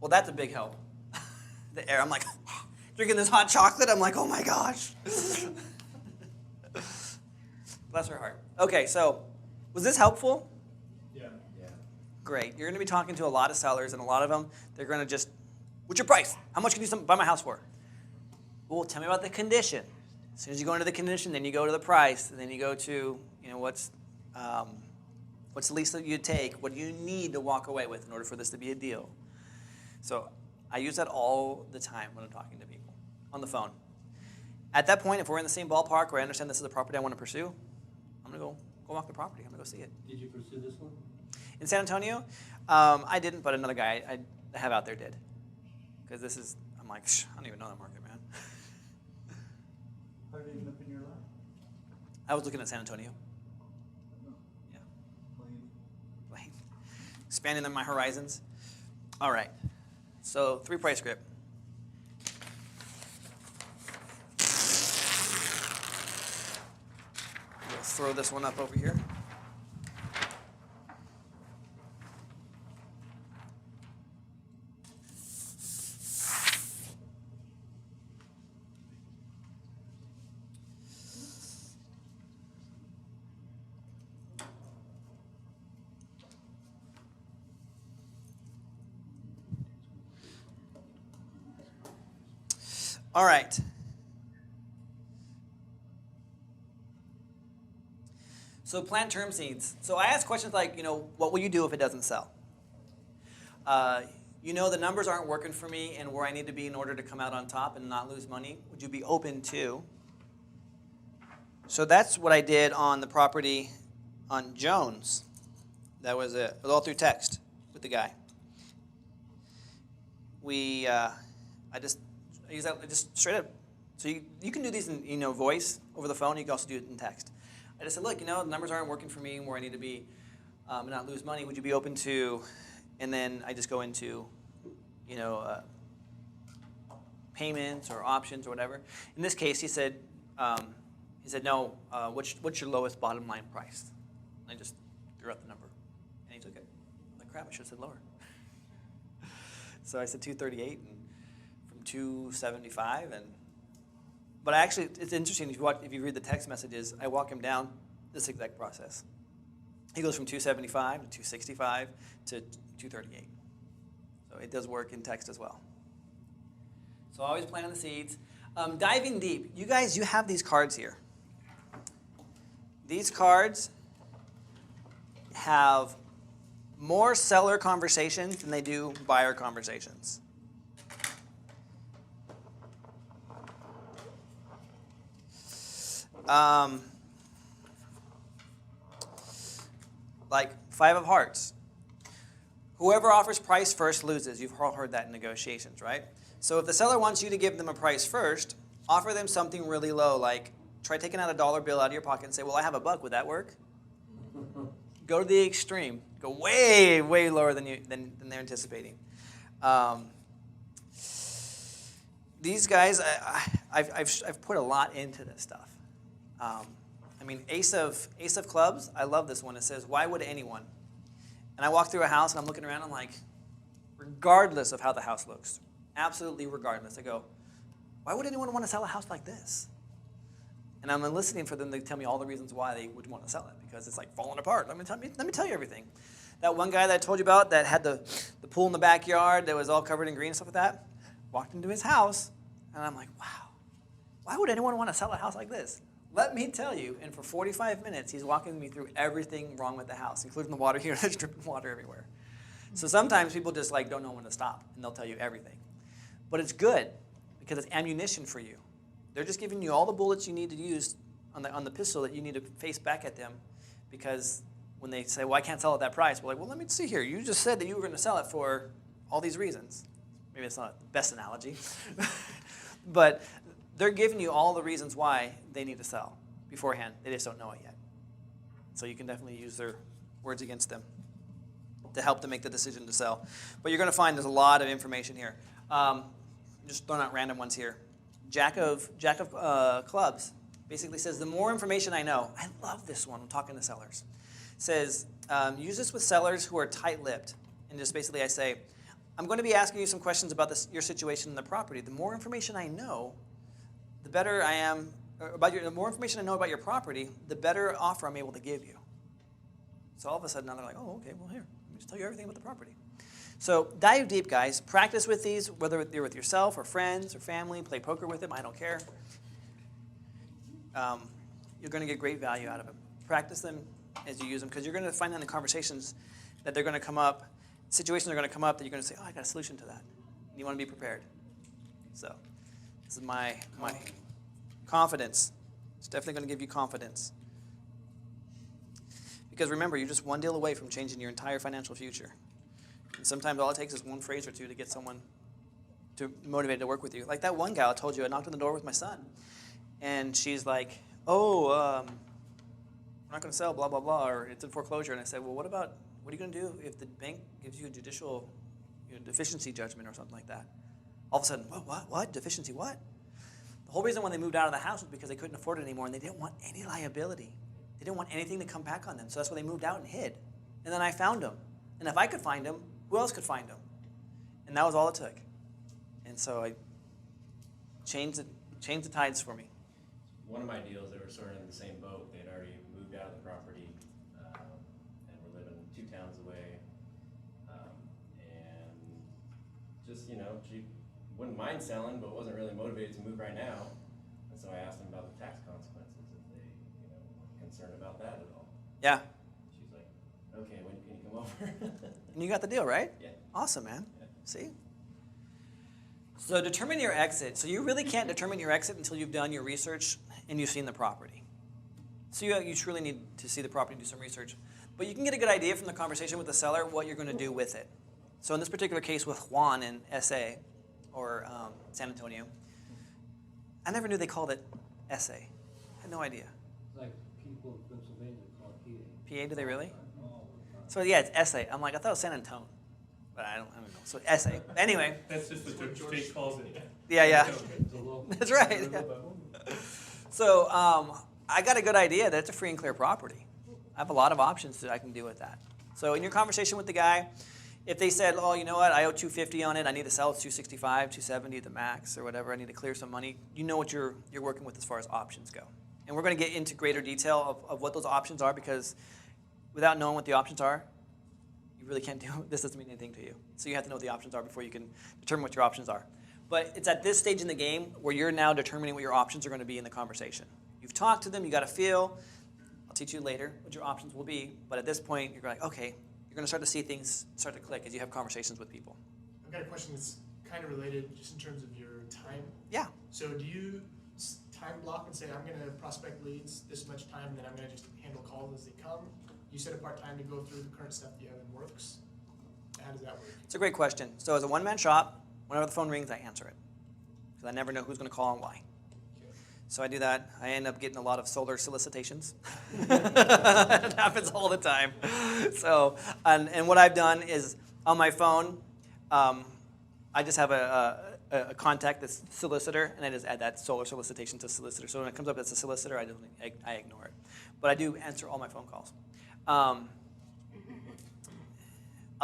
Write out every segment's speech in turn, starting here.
Well, that's a big help. The air, I'm like, drinking this hot chocolate, I'm like, oh my gosh. Bless her heart. Okay, so was this helpful? Yeah. Great. You're going to be talking to a lot of sellers, and a lot of them, they're going to just, what's your price? How much can you buy my house for? Well, tell me about the condition. As soon as you go into the condition, then you go to the price, and then you go to, what's the least that you'd take? What do you need to walk away with in order for this to be a deal? So I use that all the time when I'm talking to people on the phone. At that point, if we're in the same ballpark where I understand this is a property I want to pursue, I'm going to go walk the property. I'm going to go see it. Did you pursue this one? In San Antonio, I didn't, but another guy I have out there did. Because I'm like, I don't even know that market, man. How did it end up in your life? I was looking at San Antonio. Yeah. Plain. Expanding my horizons. All right. So 3-price script. We'll throw this one up over here. All right. So plant term seeds. So I ask questions like, what will you do if it doesn't sell? The numbers aren't working for me and where I need to be in order to come out on top and not lose money. Would you be open to? So that's what I did on the property on Jones. That was it. It was all through text with the guy. I use that just straight up. So you can do these in voice over the phone. You can also do it in text. I just said, look, the numbers aren't working for me where I need to be and not lose money. Would you be open to? And then I just go into, payments or options or whatever. In this case, he said, no. What's your lowest bottom line price? And I just threw out the number, and he took it. I'm like, crap, I should have said lower. So I said 238 and from 275 but actually it's interesting if you read the text messages. I walk him down this exact process. He goes from 275 to 265 to 238. So it does work in text as well. So always plant the seeds. Diving deep. You guys, you have these cards here. These cards have more seller conversations than they do buyer conversations. Like 5 of hearts. Whoever offers price first loses. You've all heard that in negotiations, right? So if the seller wants you to give them a price first, offer them something really low, like try taking out a dollar bill out of your pocket and say, well, I have $1. Would that work? Go to the extreme. Go way, way lower than they're anticipating. These guys, I've put a lot into this stuff. Ace of clubs. I love this one. It says, "Why would anyone?" And I walk through a house and I'm looking around. I'm like, regardless of how the house looks, absolutely regardless. I go, why would anyone want to sell a house like this? And I'm listening for them to tell me all the reasons why they would want to sell it, because it's like falling apart. Let me tell you everything. That one guy that I told you about that had the pool in the backyard that was all covered in green and stuff like that, walked into his house, and I'm like, wow, why would anyone want to sell a house like this? Let me tell you, and for 45 minutes, he's walking me through everything wrong with the house, including the water here. There's dripping water everywhere. So sometimes people just don't know when to stop, and they'll tell you everything. But it's good, because it's ammunition for you. They're just giving you all the bullets you need to use on the pistol that you need to face back at them, because when they say, well, I can't sell at that price, we're like, well, let me see here. You just said that you were going to sell it for all these reasons. Maybe it's not the best analogy. But they're giving you all the reasons why they need to sell beforehand. They just don't know it yet. So you can definitely use their words against them to help them make the decision to sell. But you're going to find there's a lot of information here. Just throwing out random ones here. Jack of clubs basically says, the more information I know. I love this one. I'm talking to sellers. Says, use this with sellers who are tight-lipped. And just basically I say, I'm going to be asking you some questions about your situation in the property. The more information I know, the better I am the more information I know about your property, the better offer I'm able to give you. So all of a sudden now they're like, oh, okay, well here, let me just tell you everything about the property. So dive deep, guys. Practice with these, whether you're with yourself or friends or family. Play poker with them. I don't care. You're going to get great value out of them. Practice them as you use them, because you're going to find in the conversations that they're going to come up, situations are going to come up that you're going to say, oh, I got a solution to that. And you want to be prepared. So this is my confidence. It's definitely going to give you confidence. Because remember, you're just one deal away from changing your entire financial future. And sometimes all it takes is one phrase or two to get someone to motivated to work with you. Like that one gal I told you, I knocked on the door with my son. And she's like, oh, we're not going to sell, blah, blah, blah, or it's in foreclosure. And I said, well, what are you going to do if the bank gives you a judicial deficiency judgment or something like that? All of a sudden, what? Deficiency what? The whole reason when they moved out of the house was because they couldn't afford it anymore, and they didn't want any liability. They didn't want anything to come back on them, so that's why they moved out and hid. And then I found them. And if I could find them, who else could find them? And that was all it took. And so I changed the tides for me. One of my deals, they were sort of in the same boat. They had already moved out of the property and were living 2 towns away. And just, she wouldn't mind selling, but wasn't really motivated to move right now. And so I asked them about the tax consequences, if they, were concerned about that at all. Yeah. She's like, okay, when can you come over? And you got the deal, right? Yeah. Awesome, man. Yeah. See? So determine your exit. So you really can't determine your exit until you've done your research and you've seen the property. So you truly need to see the property, do some research. But you can get a good idea from the conversation with the seller what you're going to do with it. So in this particular case with Juan in SA, or San Antonio, I never knew they called it SA. I had no idea. It's like people in Pennsylvania call it PA. PA, do they really? Oh, So yeah, it's SA. I'm like, I thought it was San Antonio. But I don't know. So SA. Anyway. That's just what Jake calls it. Yeah. it's a little- That's right. So I got a good idea that it's a free and clear property. I have a lot of options that I can do with that. So in your conversation with the guy, if they said, oh, you know what, I owe $250 on it, I need to sell it $265, $270 at the max or whatever, I need to clear some money, you know what you're working with as far as options go. And we're going to get into greater detail of what those options are, because without knowing what the options are, you really can't do this. Doesn't mean anything to you. So you have to know what the options are before you can determine what your options are. But it's at this stage in the game where you're now determining what your options are going to be in the conversation. You've talked to them, you got a feel. I'll teach you later what your options will be. But at this point, you're like, okay, you're going to start to see things start to click as you have conversations with people. I've got a question that's kind of related just in terms of your time. Yeah. So do you time block and say, I'm going to prospect leads this much time, and then I'm going to just handle calls as they come? You set apart time to go through the current stuff you have in works? How does that work? It's a great question. So as a one-man shop, whenever the phone rings, I answer it. Because I never know who's going to call and why. So I do that. I end up getting a lot of solar solicitations. It happens all the time. So, and what I've done is on my phone, I just have a contact that's solicitor, and I just add that solar solicitation to solicitor. So when it comes up as a solicitor, I ignore it. But I do answer all my phone calls. I'll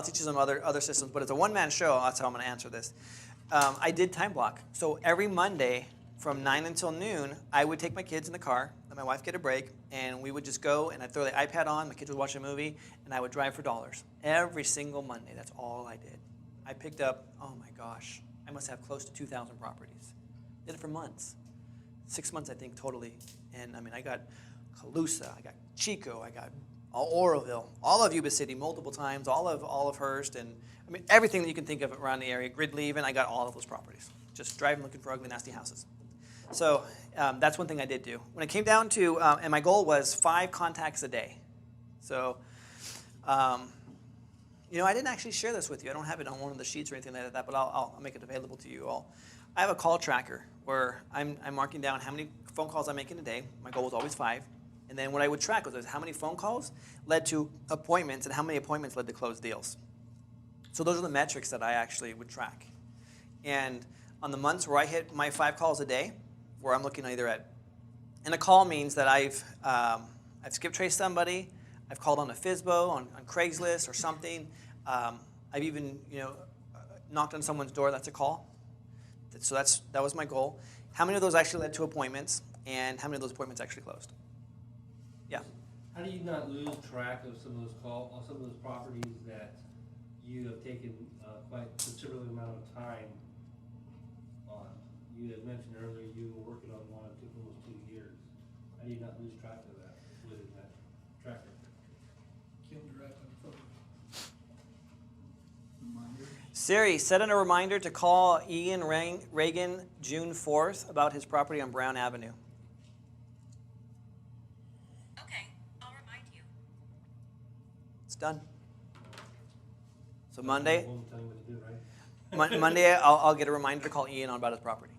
teach you some other systems, but it's a one-man show. That's how I'm going to answer this. I did time block. So every Monday from 9 until noon, I would take my kids in the car, let my wife get a break, and we would just go, and I'd throw the iPad on, my kids would watch a movie, and I would drive for dollars. Every single Monday, that's all I did. I picked up, oh my gosh, I must have close to 2,000 properties. Did it for months. 6 months, I think, totally. And I mean, I got Calusa, I got Chico, I got Oroville, all of Yuba City multiple times, all of Hearst, and I mean, everything that you can think of around the area, Gridley even, I got all of those properties. Just driving, looking for ugly, nasty houses. So that's one thing I did do. When it came down to, and my goal was 5 contacts a day. So, I didn't actually share this with you. I don't have it on one of the sheets or anything like that, but I'll make it available to you all. I have a call tracker where I'm marking down how many phone calls I make in a day. My goal was always 5. And then what I would track was how many phone calls led to appointments and how many appointments led to closed deals. So those are the metrics that I actually would track. And on the months where I hit my 5 calls a day, where I'm looking either at, and a call means that I've skip traced somebody, I've called on a FSBO, on Craigslist or something. I've even, knocked on someone's door, that's a call. So that was my goal. How many of those actually led to appointments, and how many of those appointments actually closed? Yeah. How do you not lose track of some of those some of those properties that you have taken quite considerable amount of time on? You had mentioned earlier you were working on one, it took almost 2 years. How do you not lose track of that within that tracker? Siri, set in a reminder to call Ian Reagan June 4th about his property on Brown Avenue. Okay, I'll remind you. It's done. So Monday, Won't tell you what to do, right? Monday I'll get a reminder to call Ian on about his property.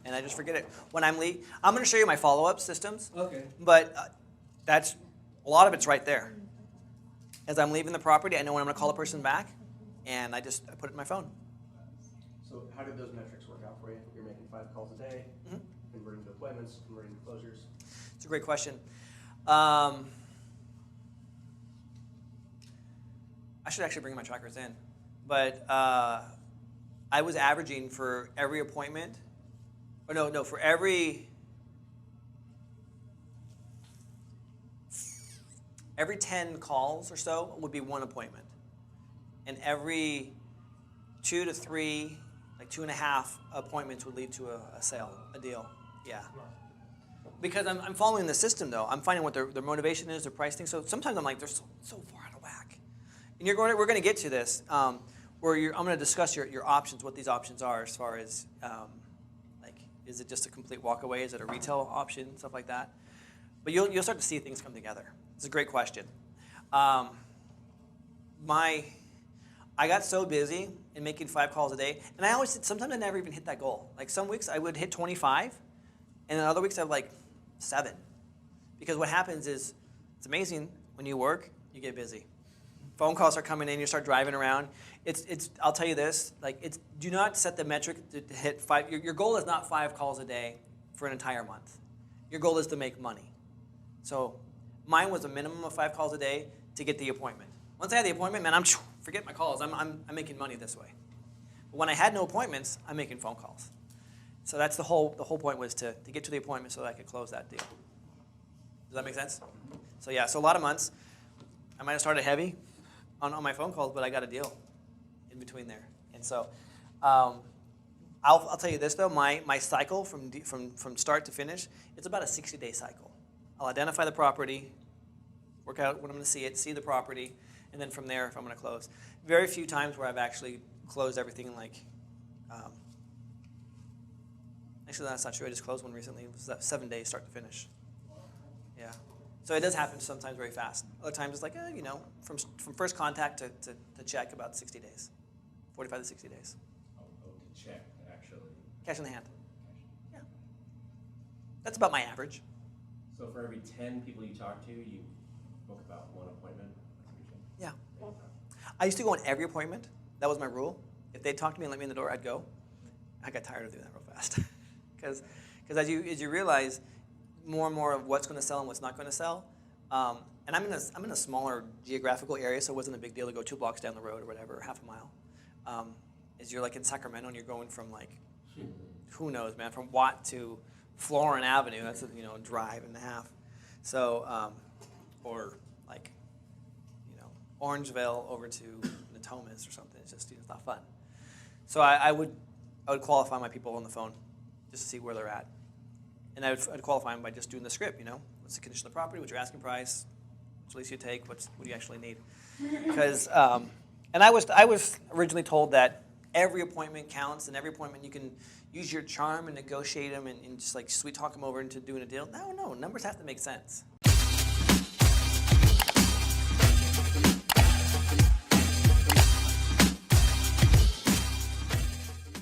And I just forget it. When I'm going to show you my follow-up systems, Okay. but that's a lot of it's right there. As I'm leaving the property, I know when I'm going to call the person back, and I put it in my phone. So how did those metrics work out for you? You're making 5 calls a day, converting to appointments, converting to closures. It's a great question. I should actually bring my trackers in. But I was averaging for every appointment, for every 10 calls or so would be 1 appointment. And every 2 to 3, like 2.5 appointments would lead to a sale, a deal. Yeah. Because I'm following the system, though. I'm finding what their motivation is, their pricing. So sometimes I'm like, they're so far out of whack. And we're going to get to this, where I'm going to discuss your options, what these options are as far as, is it just a complete walk away? Is it a retail option? Stuff like that. But you'll start to see things come together. It's a great question. I got so busy in making 5 calls a day, and sometimes I never even hit that goal. Like some weeks I would hit 25, and then other weeks I have like 7. Because what happens is, it's amazing, when you work, you get busy. Phone calls are coming in, you start driving around. I'll tell you this, do not set the metric to hit 5. Your goal is not 5 calls a day for an entire month. Your goal is to make money. So mine was a minimum of 5 calls a day to get the appointment. Once I had the appointment, man, forget my calls. I'm making money this way. But when I had no appointments, I'm making phone calls. So that's the whole point was to get to the appointment so that I could close that deal. Does that make sense? So yeah, so a lot of months, I might have started heavy on my phone calls, but I got a deal in between there. And so I'll tell you this though, my cycle from start to finish, it's about a 60-day cycle. I'll identify the property, work out when I'm going to see the property, and then from there, if I'm going to close. Very few times where I've actually closed everything in actually that's not true, I just closed one recently. It was 7 days start to finish. Yeah. So it does happen sometimes very fast. Other times it's like, from first contact to check, about 60 days, 45 to 60 days. Oh, to check, actually. Cash in the hand. Yeah. That's about my average. So for every 10 people you talk to, you book about 1 appointment? Yeah. I used to go on every appointment. That was my rule. If they talked to me and let me in the door, I'd go. I got tired of doing that real fast. Because as you realize more and more of what's going to sell and what's not going to sell, and I'm in a smaller geographical area, so it wasn't a big deal to go 2 blocks down the road or whatever, or half a mile. As you're like in Sacramento and you're going from who knows, man, from Watt to Florin Avenue, that's a drive and a half. So, or Orangevale over to Natomas or something. It's just it's not fun. So I would qualify my people on the phone just to see where they're at, and I'd qualify them by just doing the script. What's the condition of the property? What's your asking price? What's the lease you take? What do you actually need? Because and I was originally told that every appointment counts, and every appointment you can use your charm and negotiate them and just sweet talk them over into doing a deal. No, numbers have to make sense.